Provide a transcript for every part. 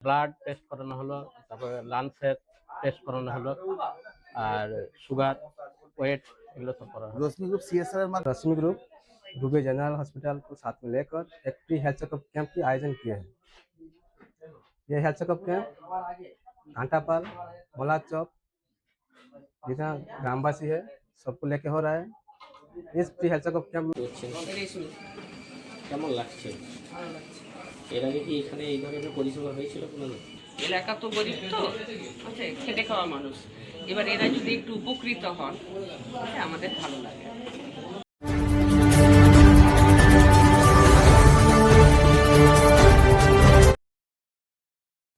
Blood test করানো হলো, তারপরে লাংসের টেস্ট করানো হলো, আর সুগার, ওয়েট এগুলো सब করা হলো। रश्मि ग्रुप सीएसआर रश्मि ग्रुप रुबी जनरल हॉस्पिटल को साथ में लेकर एक फ्री हेल्थ चेकअप कैंप की आयोजन किए हैं। यह हेल्थ चेकअप कैंप घंटापाल, मोला चौक जितना ग्रामवासी है सबको लेके हो रहा है। इस फ्री हेल्थ चेकअप कैंप में কেমন লাগছে? ভালো লাগছে। এর আগে কি এখানে এই ধরনের পরিষেবা হয়েছিল কোনোদিন? এলাকা তো গরিব তো, আচ্ছা খেটে খাওয়া মানুষ, এবার এরা যদি একটু উপকৃত হন তাহলে আমাদের ভালো লাগে।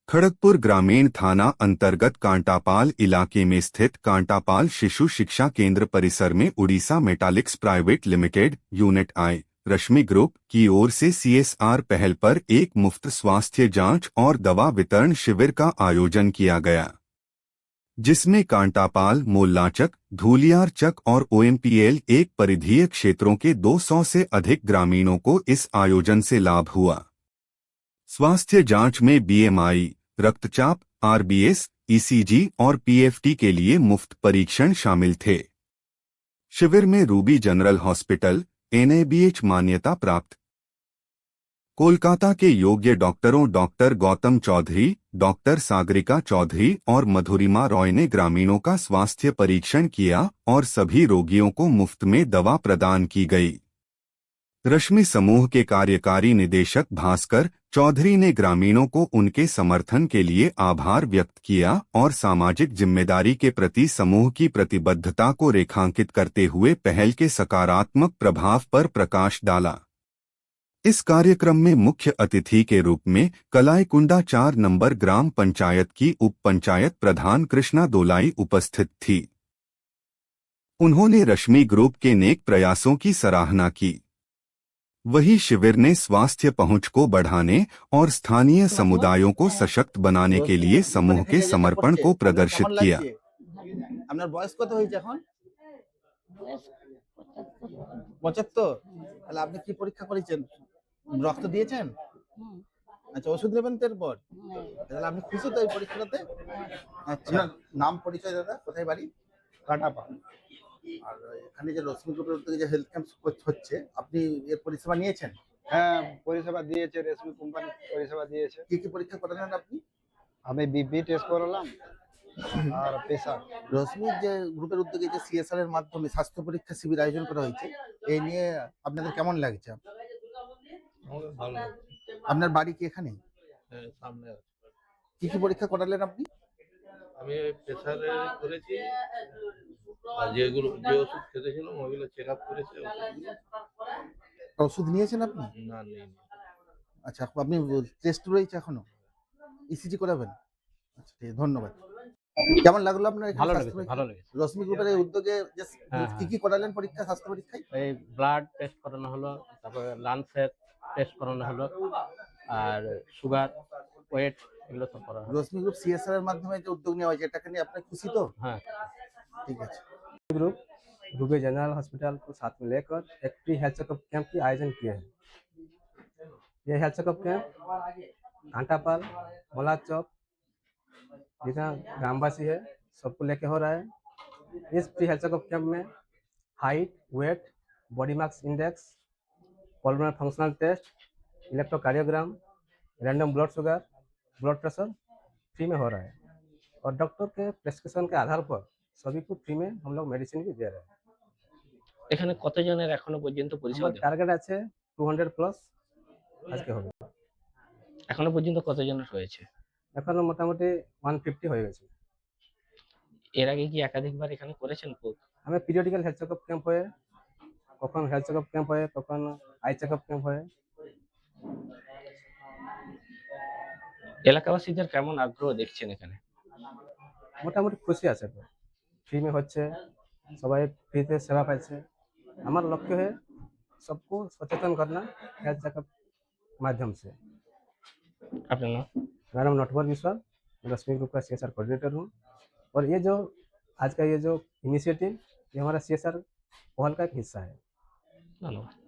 खड़गपुर ग्रामीण थाना अंतर्गत कांटापाल इलाके में स्थित कांटापाल शिशु शिक्षा केंद्र परिसर में Orissa Metallics Private Limited unit I Rashmi group की ओर से सीएसआर पहल पर एक मुफ्त स्वास्थ्य जांच और दवा वितरण शिविर का आयोजन किया गया, जिसमें कांटापाल, मोल्लाचक, धूलियारचक और ओएमपीएल एक परिधीय क्षेत्रों के 200 से अधिक ग्रामीणों को इस आयोजन से लाभ हुआ। स्वास्थ्य जांच में बीएमआई, रक्तचाप, आरबीएस, ईसीजी और पीएफटी के लिए मुफ्त परीक्षण शामिल थे। शिविर में रूबी जनरल हॉस्पिटल, एनएबीएच मान्यता प्राप्त कोलकाता के योग्य डॉक्टरों डॉक्टर गौतम चौधरी, डॉक्टर सागरिका चौधरी और मधुरिमा रॉय ने ग्रामीणों का स्वास्थ्य परीक्षण किया और सभी रोगियों को मुफ्त में दवा प्रदान की गई। रश्मि समूह के कार्यकारी निदेशक भास्कर चौधरी ने ग्रामीणों को उनके समर्थन के लिए आभार व्यक्त किया और सामाजिक जिम्मेदारी के प्रति समूह की प्रतिबद्धता को रेखांकित करते हुए पहल के सकारात्मक प्रभाव पर प्रकाश डाला। इस कार्यक्रम में मुख्य अतिथि के रूप में कलाईकुंडा 4 नंबर ग्राम पंचायत की उप पंचायत प्रधान कृष्णा दोलाई उपस्थित थी। उन्होंने रश्मि ग्रुप के नेक प्रयासों की सराहना की। वही शिविर ने स्वास्थ्य पहुंच को बढ़ाने और स्थानीय समुदायों को सशक्त बनाने के लिए समूह के समर्पण को प्रदर्शित किया। আপনার বয়স কত হয়েছে এখন? 75। তাহলে আপনি কি পরীক্ষা করেছেন? রক্ত দিয়েছেন? আচ্ছা, ওষুধ নেবেন তো এরপর? তাহলে আপনি খুশি তো এই পরীক্ষাটাতে? আচ্ছা, নাম পরিচয় দাদা, কোথায় বাড়ি? কাটাপা। আর এখানে যে রশ্মি গ্রুপের উদ্যোগে যে হেলথ ক্যাম্প হচ্ছে, আপনি এর পরিষেবা নিয়েছেন? হ্যাঁ, পরিষেবা দিয়েছে, রেশমি কোম্পানি পরিষেবা দিয়েছে। কি কি পরীক্ষা করালেন আপনি? আমি বিপি টেস্ট করালাম আর প্রেসার। রশ্মি যে গ্রুপের উদ্যোগে যে সিএসআর এর মাধ্যমে স্বাস্থ্য পরীক্ষা শিবির আয়োজন করা হয়েছে, এই নিয়ে আপনাদের কেমন লাগছে? আমাদের ভালো লাগছে। আপনার বাড়ি কি এখানে? হ্যাঁ, সামনে আছে। কি কি পরীক্ষা করালেন আপনি? আমি প্রেসারে করেছি, আর যে ওষুধ খেতেছিলাম ওইগুলো চেক আপ করেছে। ওষুধ নিয়েছেন আপনি? না, নেই। আচ্ছা, আপনি টেস্ট রয়েছে এখনো? ইসিজি করাবেন? আচ্ছা, ঠিক আছে, ধন্যবাদ। কেমন লাগলো আপনার? ভালো লেগেছে, ভালো লেগেছে। রশ্মি গ্রুপের এই উদ্যোগে যে কি কি করালেন পরীক্ষা, স্বাস্থ্য পরীক্ষায়? এই ব্লাড টেস্ট করানো হলো, তারপরে লাংসের টেস্ট করানো হলো, আর সুগার, ওয়েট এগুলো सब করা হলো। রশ্মি গ্রুপ সিএসআর এর মাধ্যমে যে উদ্যোগ নেওয়া হয়েছে, এটাকে নিয়ে আপনি খুশি তো? হ্যাঁ, ঠিক আছে। ग्रुप रुबी जनरल हॉस्पिटल को साथ में लेकर एक फ्री हेल्थ चेकअप कैंप की आयोजन किए हैं। यह हेल्थ चेकअप कैंप घंटापाल, मोला चौक जितना ग्रामवासी है सबको लेके हो रहा है। इस फ्री हेल्थ चेकअप कैंप में height, weight, body mass index, pulmonary functional test, electrocardiogram, random blood sugar, blood pressure free में हो रहा है और डॉक्टर के प्रेस्क्रिप्शन के आधार पर सभी को फ्री में हम लोग मेडिसिन भी दे रहे हैं। এখানে কতজনের এখনো পর্যন্ত পরিষেবা আমার টার্গেট আছে 200 প্লাস আজকে হবে। এখনো পর্যন্ত কতজনের হয়েছে? এখন মোটামুটি 150 হয়ে গেছে। এর আগে কি একাধিকবার এখানে করেছেন? আমি পিরিয়ডিক্যাল হেলথ চেকআপ ক্যাম্প হয়, কখন হেলথ চেকআপ ক্যাম্প হয়, কখন আই চেকআপ ক্যাম্প হয়। এলাকাবাসীদের কেমন আগ্রহ দেখছেন এখানে? মোটামুটি খুশি আছে, ফ্রি में হচ্ছে, সবাই ফ্রিতে সেবা পাচ্ছে। আমার লক্ষ্য है सबको सचेतन करना हेल्थ चेकअप माध्यम से। আপনার নাম? मेरा नाम नटवर विश्वास, रश्मि ग्रुप का सीएसआर कोऑर्डिनेटर हूँ और ये जो आज का ये जो इनिशिएटिव ये हमारा सीएसआर पहल का एक हिस्सा है। ধন্যবাদ।